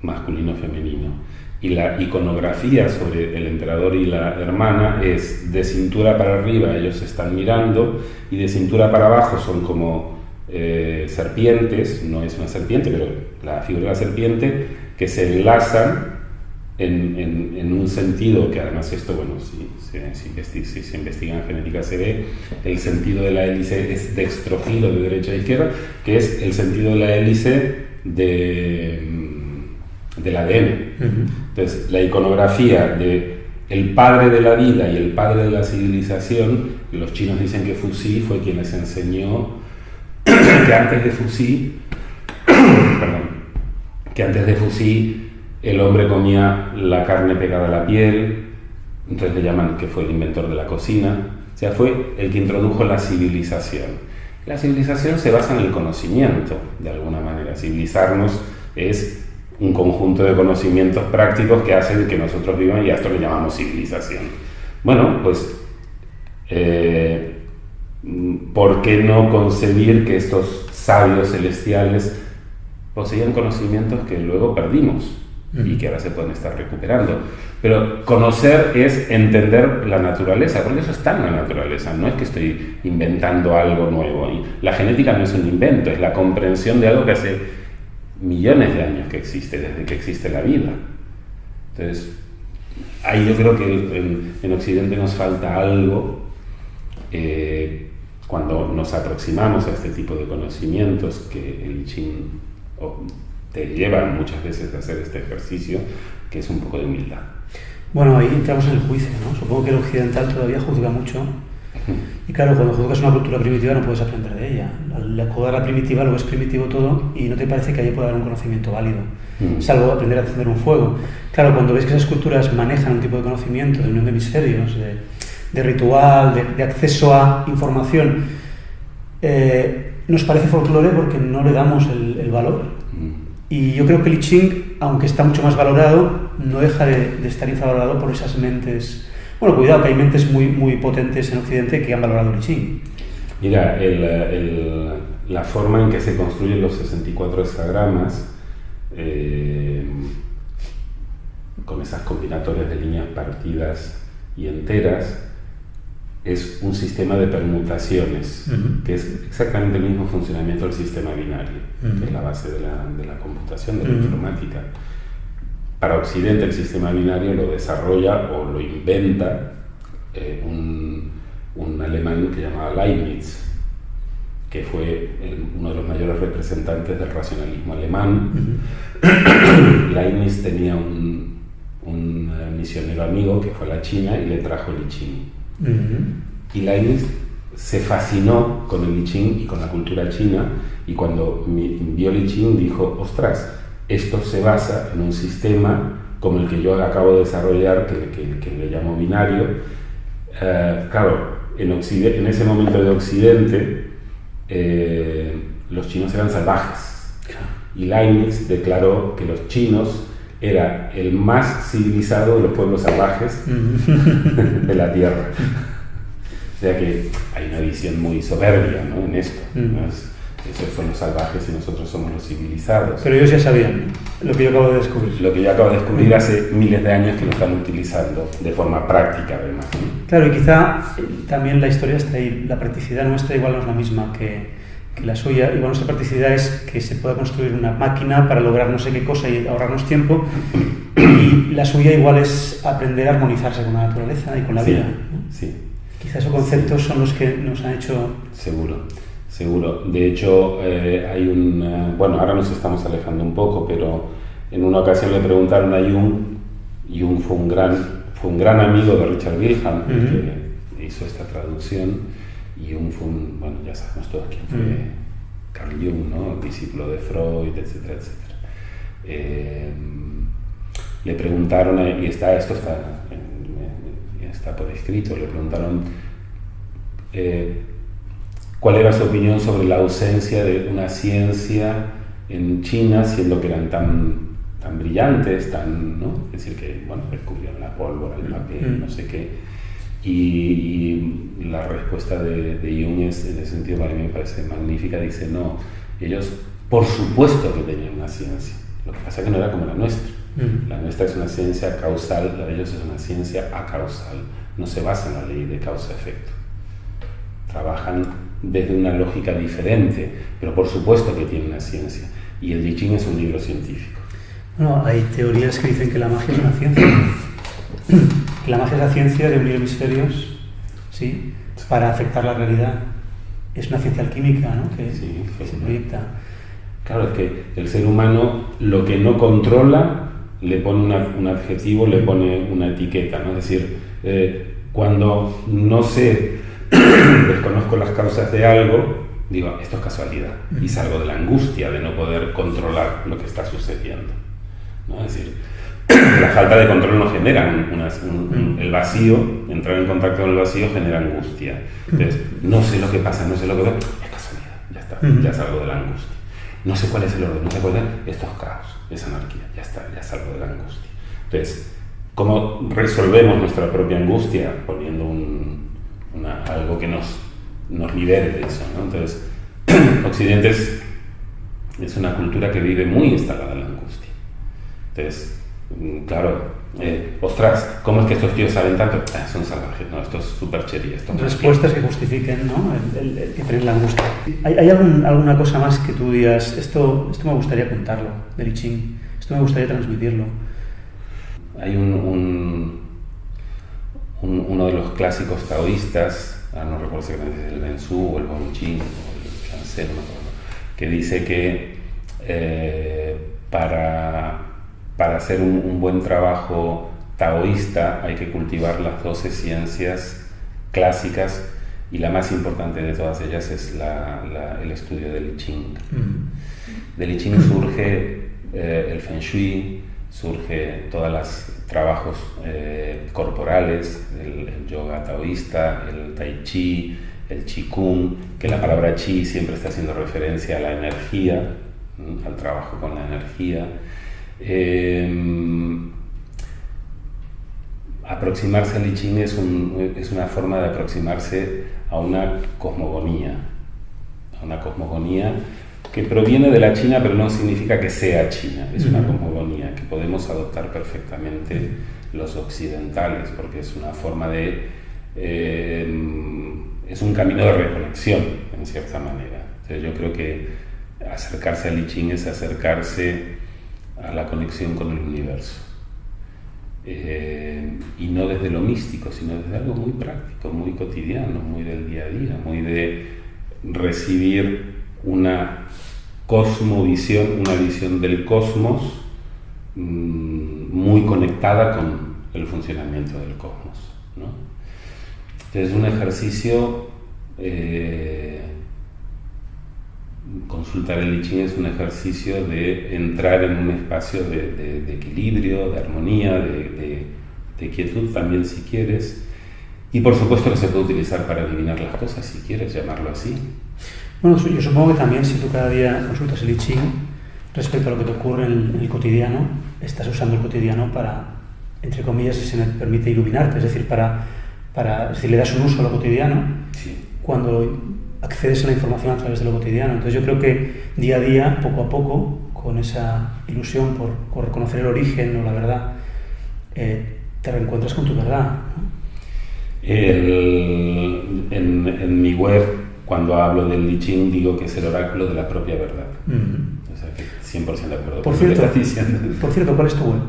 masculino-femenino, y la iconografía sobre el emperador y la hermana es de cintura para arriba, ellos están mirando, y de cintura para abajo son como serpientes, no es una serpiente, pero la figura de la serpiente, que se enlazan en un sentido que además esto, bueno, si se investiga en genética se ve, el sentido de la hélice es dextrogiro, de derecha a izquierda, que es el sentido de la hélice del ADN. Entonces, la iconografía de el padre de la vida y el padre de la civilización, los chinos dicen que Fuxi fue quien les enseñó que antes de Fuxi el hombre comía la carne pegada a la piel, entonces le llaman que fue el inventor de la cocina, o sea, fue el que introdujo la civilización. La civilización se basa en el conocimiento, de alguna manera. Civilizarnos es un conjunto de conocimientos prácticos que hacen que nosotros vivamos, y a esto le llamamos civilización. Bueno, pues, ¿por qué no concebir que estos sabios celestiales poseían conocimientos que luego perdimos y que ahora se pueden estar recuperando? Pero conocer es entender la naturaleza, porque eso está en la naturaleza, no es que estoy inventando algo nuevo. Y la genética no es un invento, es la comprensión de algo que hace millones de años que existe, desde que existe la vida. Entonces, ahí yo creo que en Occidente nos falta algo cuando nos aproximamos a este tipo de conocimientos que el I Ching te llevan muchas veces a hacer este ejercicio, que es un poco de humildad. Bueno, ahí entramos en el juicio, ¿no? Supongo que el occidental todavía juzga mucho. Y claro, cuando juzgas una cultura primitiva no puedes aprender de ella. Al juzgar la primitiva lo ves primitivo todo y no te parece que ahí pueda haber un conocimiento válido, salvo aprender a encender un fuego. Claro, cuando ves que esas culturas manejan un tipo de conocimiento, de unión de hemisferios, de ritual, de acceso a información nos parece folclore porque no le damos el valor. Y yo creo que el I Ching, aunque está mucho más valorado, no deja de estar infravalorado por esas mentes. Bueno, cuidado, que hay mentes muy, muy potentes en Occidente que han valorado el I Ching. Mira, la forma en que se construyen los 64 hexagramas, con esas combinatorias de líneas partidas y enteras, es un sistema de permutaciones, que es exactamente el mismo funcionamiento del sistema binario, que es la base de la computación, de la informática. Para Occidente el sistema binario lo desarrolla o lo inventa un alemán que llamaba Leibniz, que fue uno de los mayores representantes del racionalismo alemán. Leibniz tenía un misionero amigo que fue a la China y le trajo el I Ching. Y Leibniz se fascinó con el I Ching y con la cultura china, y cuando vio el I Ching dijo: ostras, esto se basa en un sistema como el que yo acabo de desarrollar, que le llamo binario. Claro, en ese momento de Occidente los chinos eran salvajes, y Leibniz declaró que los chinos era el más civilizado de los pueblos salvajes de la Tierra. O sea que hay una visión muy soberbia, ¿no?, en esto, ¿no? Esos son los salvajes y nosotros somos los civilizados. Pero ellos ya sabían lo que yo acabo de descubrir. Lo que yo acabo de descubrir hace miles de años que lo están utilizando de forma práctica, además, ¿no? Claro, y quizá también la historia está ahí. La practicidad nuestra igual no es la misma que la suya. Igual nuestra practicidad es que se pueda construir una máquina para lograr no sé qué cosa y ahorrarnos tiempo, y la suya igual es aprender a armonizarse con la naturaleza y con la vida, ¿no? Sí. Quizá esos conceptos son los que nos han hecho... Seguro. De hecho, hay bueno, ahora nos estamos alejando un poco, pero en una ocasión le preguntaron a Jung. Jung fue un gran amigo de Richard Wilhelm, que hizo esta traducción, y Jung fue bueno, ya sabemos todos quién fue Carl Jung, ¿no?, discípulo de Freud, etcétera, etcétera. Le preguntaron, y esto está por escrito, le preguntaron cuál era su opinión sobre la ausencia de una ciencia en China, siendo que eran tan brillantes, ¿no? Es decir, que, bueno, descubrieron la pólvora, el papel, no sé qué. Y la respuesta de Jung es, en ese sentido, para mí me parece magnífica. Dice: no, ellos por supuesto que tenían una ciencia, lo que pasa es que no era como la nuestra. La nuestra es una ciencia causal, la de ellos es una ciencia acausal, no se basa en la ley de causa-efecto. Trabajan desde una lógica diferente, pero por supuesto que tienen una ciencia, y el I Ching es un libro científico. Bueno, hay teorías que dicen que la magia es una ciencia. Que la magia es la ciencia de unir hemisferios, ¿sí?, para afectar la realidad. Es una ciencia alquímica, ¿no?, que se proyecta. Claro, es que el ser humano lo que no controla le pone un adjetivo, le pone una etiqueta, ¿no? Es decir, cuando no desconozco las causas de algo, digo, esto es casualidad, y salgo de la angustia de no poder controlar lo que está sucediendo, ¿no? Es decir, la falta de control no genera el vacío, entrar en contacto con el vacío genera angustia. Entonces, no sé lo que pasa, no sé lo que veo, es casualidad, ya está, ya salgo de la angustia. No sé cuál es el orden, no sé cuál es, esto es caos, es anarquía, ya está, ya salgo de la angustia. Entonces, ¿cómo resolvemos nuestra propia angustia? Poniendo algo que nos libere de eso, ¿no? Entonces, Occidente es una cultura que vive muy instalada en la angustia. Entonces, claro, ostras, ¿cómo es que estos tíos saben tanto? Son salvajes, no, esto es superchería. Respuestas que justifiquen, ¿no?, el que tienen la angustia. ¿Hay alguna cosa más que tú digas, esto me gustaría contarlo, del I Ching, esto me gustaría transmitirlo? Hay uno de los clásicos taoístas, no recuerdo si es el Benzú o el Gongqing o el Shanzhen, que dice que para hacer un buen trabajo taoísta hay que cultivar las 12 ciencias clásicas, y la más importante de todas ellas es el estudio del I Ching. Del I Ching surge el Feng Shui, surge todos los trabajos corporales, el yoga taoísta, el tai chi, el Qigong, que la palabra Qi siempre está haciendo referencia a la energía, al trabajo con la energía. Aproximarse al I Ching es una forma de aproximarse a una cosmogonía que proviene de la China, pero no significa que sea China, es una cosmogonía que podemos adoptar perfectamente los occidentales, porque es una forma de... es un camino de reconexión, en cierta manera. Entonces, yo creo que acercarse al I Ching es acercarse a la conexión con el universo. Y no desde lo místico, sino desde algo muy práctico, muy cotidiano, muy del día a día, muy de recibir una cosmovisión, una visión del cosmos muy conectada con el funcionamiento del cosmos, ¿no? Entonces, un ejercicio, consultar el I Ching es un ejercicio de entrar en un espacio de equilibrio, de armonía, de quietud también, si quieres. Y por supuesto que se puede utilizar para adivinar las cosas, si quieres llamarlo así. Bueno, yo supongo que también si tú cada día consultas el I Ching respecto a lo que te ocurre en el cotidiano, estás usando el cotidiano para, entre comillas, si se me permite, iluminarte, es decir, si le das un uso a lo cotidiano, Sí. Cuando accedes a la información a través de lo cotidiano. Entonces yo creo que día a día, poco a poco, con esa ilusión por reconocer el origen o la verdad, te reencuentras con tu verdad, ¿no? En mi web, cuando hablo del I Ching, digo que es el oráculo de la propia verdad. O sea, que 100% de acuerdo con lo que estás diciendo. Por cierto, ¿cuál es tu web?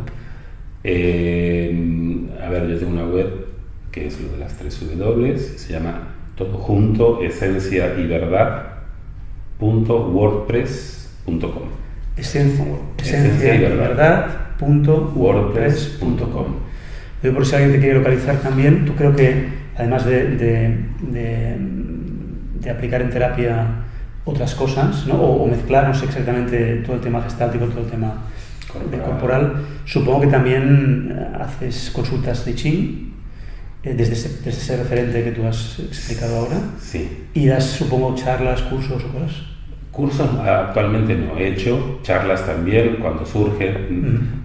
A ver, yo tengo una web que es lo de las 3 W, se llama todo junto, esenciayverdad.wordpress.com. esenciayverdad.wordpress.com. Yo, por si alguien te quiere localizar también, tú creo que además de aplicar en terapia otras cosas, ¿no? o mezclar, no sé exactamente, todo el tema gestáltico, todo el tema corporal, supongo que también haces consultas de Qing desde ese referente que tú has explicado ahora. Sí. Y das, supongo, charlas, cursos o cosas. Cursos actualmente no he hecho, charlas también cuando surge.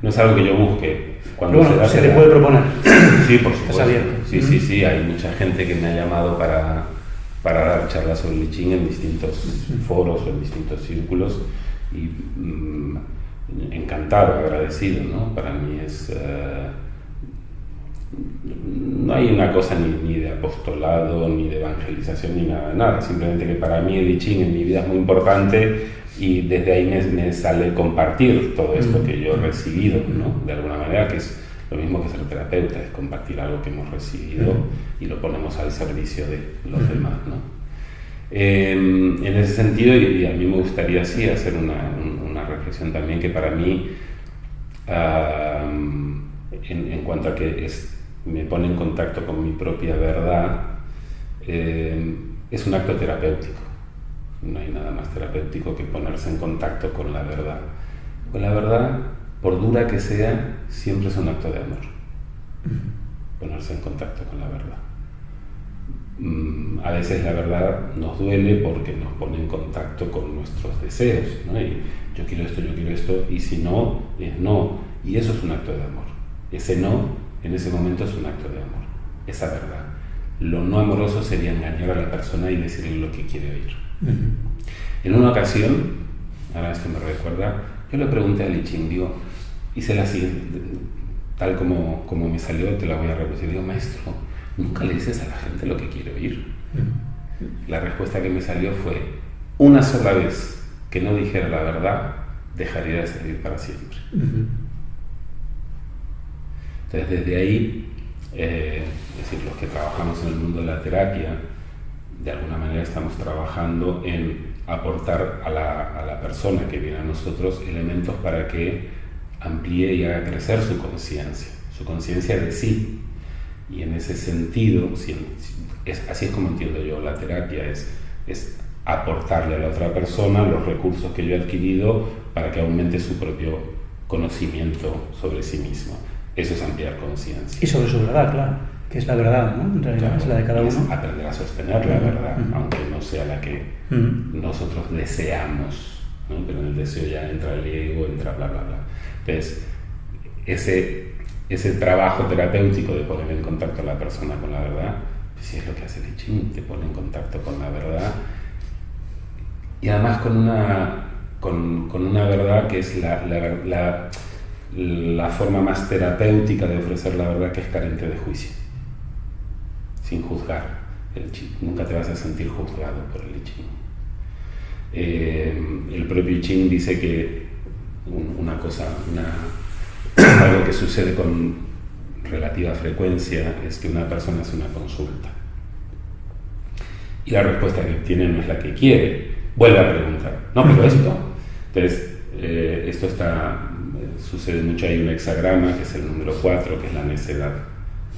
No es algo que yo busque. Pero bueno, se te puede proponer. Sí, por supuesto. Estás abierto. Sí, hay mucha gente que me ha llamado para dar charlas sobre el I Ching en distintos foros o en distintos círculos, y encantado, agradecido, ¿no? Para mí es... no hay una cosa ni de apostolado, ni de evangelización, ni nada. Simplemente que para mí el I Ching en mi vida es muy importante, y desde ahí me sale compartir todo esto que yo he recibido, ¿no? De alguna manera, que es lo mismo que ser terapeuta, es compartir algo que hemos recibido y lo ponemos al servicio de los demás, ¿no? En ese sentido, y a mí me gustaría sí hacer una reflexión también, que para mí, en cuanto a que me pone en contacto con mi propia verdad, es un acto terapéutico. No hay nada más terapéutico que ponerse en contacto con la verdad. Con la verdad, por dura que sea, siempre es un acto de amor. Ponerse en contacto con la verdad. A veces la verdad nos duele porque nos pone en contacto con nuestros deseos, ¿no? Y yo quiero esto, y si no, es no. Y eso es un acto de amor. Ese no, en ese momento, es un acto de amor. Esa verdad. Lo no amoroso sería engañar a la persona y decirle lo que quiere oír. En una ocasión, ahora esto me recuerda, yo le pregunté a I Ching, digo, hice la siguiente, tal como me salió, te la voy a repetir. Digo, maestro, ¿nunca le dices a la gente lo que quiere oír? La respuesta que me salió fue: una sola vez que no dijera la verdad, dejaría de servir para siempre. Entonces, desde ahí, es decir, los que trabajamos en el mundo de la terapia, de alguna manera estamos trabajando en aportar a la persona que viene a nosotros elementos para que amplíe y haga crecer su conciencia de sí. Y en ese sentido, así es como entiendo yo la terapia, es aportarle a la otra persona los recursos que yo he adquirido para que aumente su propio conocimiento sobre sí mismo. Eso es ampliar conciencia. Y sobre su verdad, claro. que es la verdad, ¿no? En realidad es la de cada uno. Es aprender a sostener la verdad, aunque no sea la que nosotros deseamos, ¿no? Pero en el deseo ya entra el ego, entra bla, bla, bla. Entonces, ese trabajo terapéutico de poner en contacto a la persona con la verdad, pues sí es lo que hace el I Ching, te pone en contacto con la verdad, y además con una verdad que es la forma más terapéutica de ofrecer la verdad, que es carente de juicio, sin juzgar. El Ching, nunca te vas a sentir juzgado por el I Ching. El propio I Ching dice que algo que sucede con relativa frecuencia es que una persona hace una consulta y la respuesta que obtiene no es la que quiere, vuelve a preguntar, no, pero esto. Entonces, esto sucede mucho. Hay un hexagrama que es el número 4, que es la necedad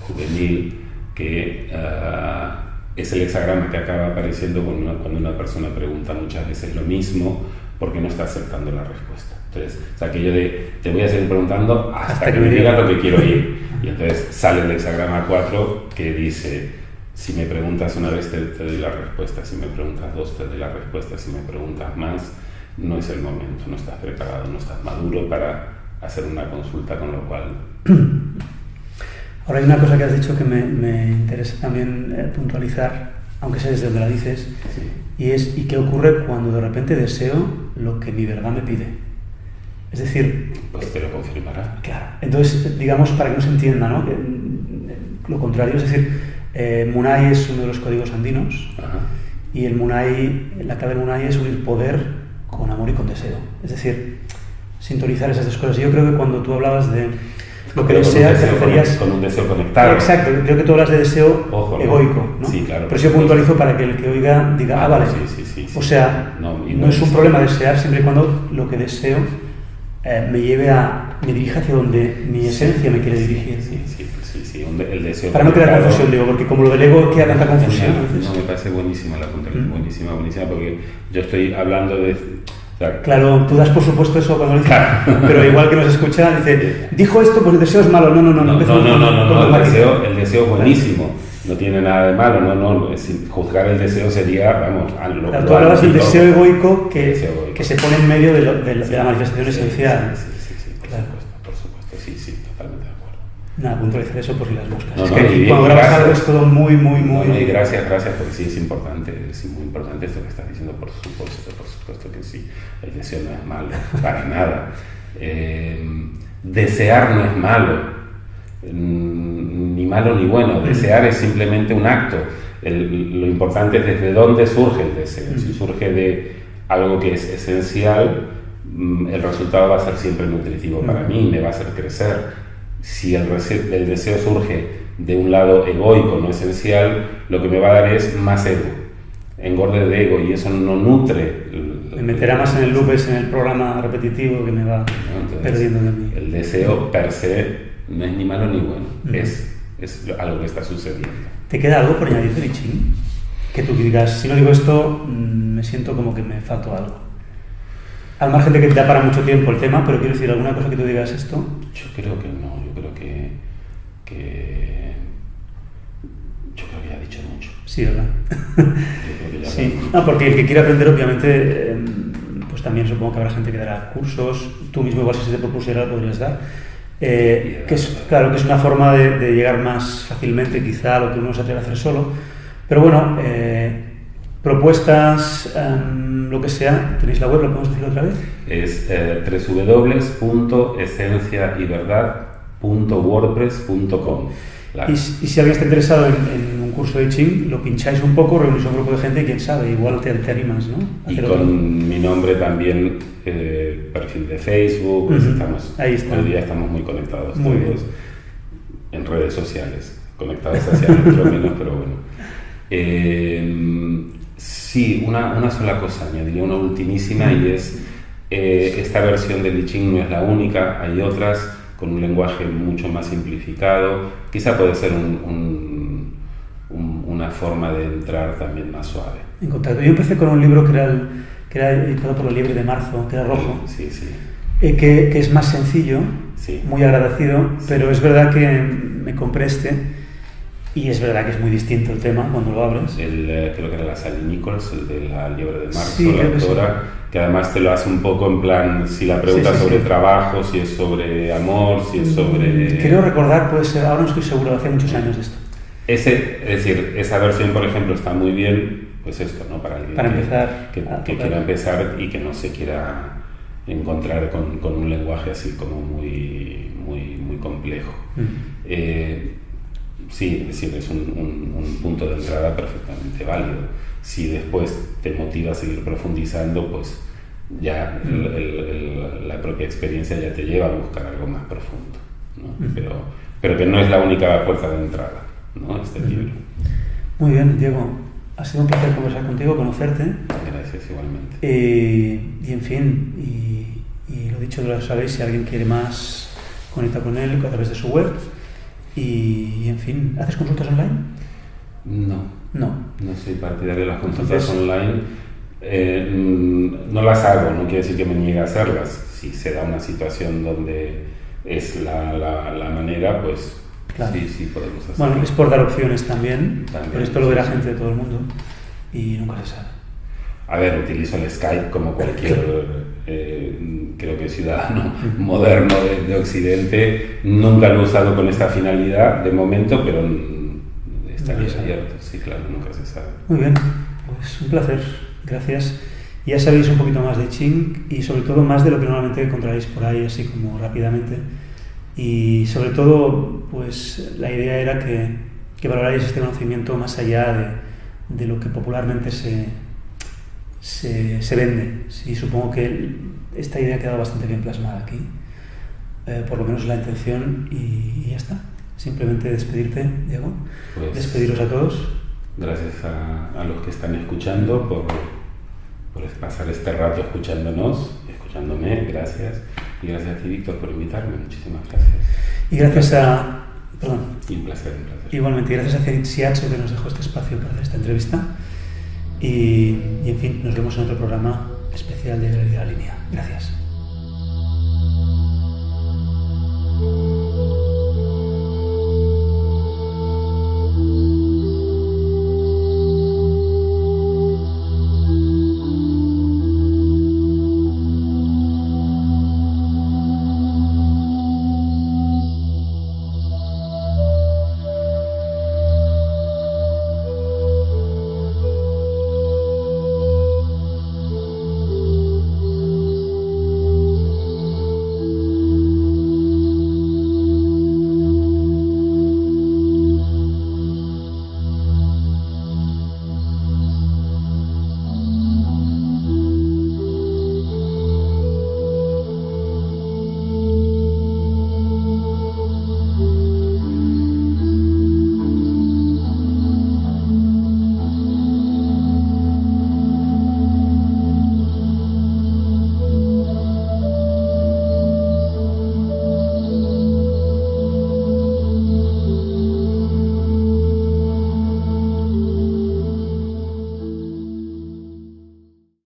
juvenil, que es el hexagrama que acaba apareciendo cuando una persona pregunta muchas veces lo mismo porque no está aceptando la respuesta. Entonces, es aquello de te voy a seguir preguntando hasta que me digas lo que quiero oír. Y entonces sale el hexagrama 4 que dice: si me preguntas una vez te doy la respuesta, si me preguntas 2 te doy la respuesta, si me preguntas más no es el momento, no estás preparado, no estás maduro para hacer una consulta, con lo cual... Ahora hay una cosa que has dicho que me interesa también puntualizar, aunque sé desde dónde la dices, Sí. ¿Y qué ocurre cuando de repente deseo lo que mi verdad me pide? Es decir... Pues te lo confirmará. Claro. Entonces, digamos, para que no se entienda, ¿no? Que, lo contrario, es decir, Munay es uno de los códigos andinos. Ajá. Y la clave del Munay es unir poder con amor y con deseo. Es decir, sintonizar esas dos cosas. Y yo creo que cuando tú hablabas de lo que deseas, te referías... Con un deseo conectado. Exacto, creo que tú hablas de deseo egoico, ¿no? Sí, claro. Pero si yo puntualizo para que el que oiga diga, vale. Sí. O sea, no es un problema desear siempre y cuando lo que deseo me dirija hacia donde mi esencia me quiere dirigir. Sí. El deseo para no crear confusión, digo, porque como lo del ego queda tanta confusión. No, me parece buenísima la puntualización, buenísima, porque yo estoy hablando de... Claro, tú das por supuesto eso cuando lo dices, pero igual que nos escucha, dice, dijo esto, pues el deseo es malo. No, el deseo es buenísimo, no tiene nada de malo, no, juzgar el deseo sería, vamos, claro, tú hablabas del deseo egoico que se pone en medio de la manifestación esencial. Sí, por supuesto, sí, totalmente de acuerdo. Nada, puntualizar eso por si las moscas. No, es que cuando grabas algo es todo muy... y gracias, porque sí es muy importante esto que estás diciendo, por supuesto que sí. El deseo no es malo, para nada. Desear no es malo, ni malo ni bueno. Desear es simplemente un acto. Lo importante es desde dónde surge el deseo. Si surge de algo que es esencial, el resultado va a ser siempre nutritivo para mí, me va a hacer crecer. Si el deseo surge de un lado egoico, no esencial, lo que me va a dar es más ego, engorde de ego, y eso no nutre. Me meterá más en el loop, en el programa repetitivo que me va perdiendo de mí. El deseo per se no es ni malo ni bueno, es algo que está sucediendo. ¿Te queda algo por añadir de I Ching? Que tú digas, si no digo esto, me siento como que me faltó algo. Al margen de que te da para mucho tiempo el tema, pero quiero decir, ¿alguna cosa que tú digas esto? Yo creo que no, yo creo que ya he dicho mucho. Sí, ¿verdad? Yo creo que ya sí. No, porque el que quiera aprender, obviamente, pues también supongo que habrá gente que dará cursos. Tú mismo, igual si se te propusiera, lo podrías dar. Que es una forma de llegar más fácilmente quizá a lo que uno se atreve a hacer solo. Pero bueno, propuestas, lo que sea, ¿tenéis la web? ¿Lo podemos decir otra vez? Es www.esenciayverdad.wordpress.com. Y si alguien está interesado en un curso de I Ching, lo pincháis un poco, reunís a un grupo de gente y quién sabe, igual te animas, ¿no? Y con mi nombre también, perfil de Facebook, ahí está. Hoy día estamos muy conectados muy todos bien. En redes sociales, conectados hacia adentro menos, pero bueno. Sí, una sola cosa, añadiría una ultimísima, y es esta versión del I Ching no es la única, hay otras con un lenguaje mucho más simplificado, quizá puede ser una forma de entrar también más suave. En contacto. Yo empecé con un libro que era editado por La Liebre de Marzo, que era rojo, sí. Que es más sencillo, sí. Muy agradecido, pero es verdad que me compré este Y es verdad que es muy distinto el tema cuando lo abres. Creo que era la Sally Nichols, el de La Liebre de Marzo, Sí, la autora, que además te lo hace un poco en plan, si la pregunta sobre trabajo, si es sobre amor, si es sobre... Quiero recordar, puede ser, ahora no estoy seguro, hace muchos años de esto. Es decir, esa versión, por ejemplo, está muy bien, pues esto, ¿no? Para alguien que quiera empezar y que no se quiera encontrar con un lenguaje así como muy complejo. Sí, es decir, es un punto de entrada perfectamente válido. Si después te motiva a seguir profundizando, pues ya la propia experiencia ya te lleva a buscar algo más profundo, ¿no? Pero que no es la única puerta de entrada, ¿no? Este libro. Muy bien, Diego. Ha sido un placer conversar contigo, conocerte. Gracias, igualmente. Y en fin, y lo dicho, lo sabéis, si alguien quiere más, conecta con él a través de su web. Y en fin, ¿haces consultas online? No soy partidario de las consultas online. No las hago, no quiere decir que me niegue a hacerlas. Si se da una situación donde es la manera, pues claro. Sí podemos hacerlo. Bueno, es por dar opciones también, pero esto lo verá gente de todo el mundo y nunca se sabe. A ver, utilizo el Skype como cualquier creo que ciudadano moderno de Occidente. Nunca lo he usado con esta finalidad de momento, pero estaría abierto. Sí, claro, nunca se sabe. Muy bien, pues un placer, gracias. Ya sabéis un poquito más de Qing y sobre todo más de lo que normalmente encontraréis por ahí, así como rápidamente. Y sobre todo, pues la idea era que valoráis este conocimiento más allá de lo que popularmente se vende. Sí, supongo que esta idea ha quedado bastante bien plasmada aquí, por lo menos la intención, y ya está. Simplemente despedirte, Diego, pues, despediros a todos. Gracias a los que están escuchando por pasar este rato escuchándome, gracias. Y gracias a ti, Víctor, por invitarme, muchísimas gracias. Y gracias a... Perdón. Y un placer. Igualmente, gracias a Zenit Shiatsu que nos dejó este espacio para hacer esta entrevista. Y en fin, nos vemos en otro programa especial de Realidad Línea. Gracias.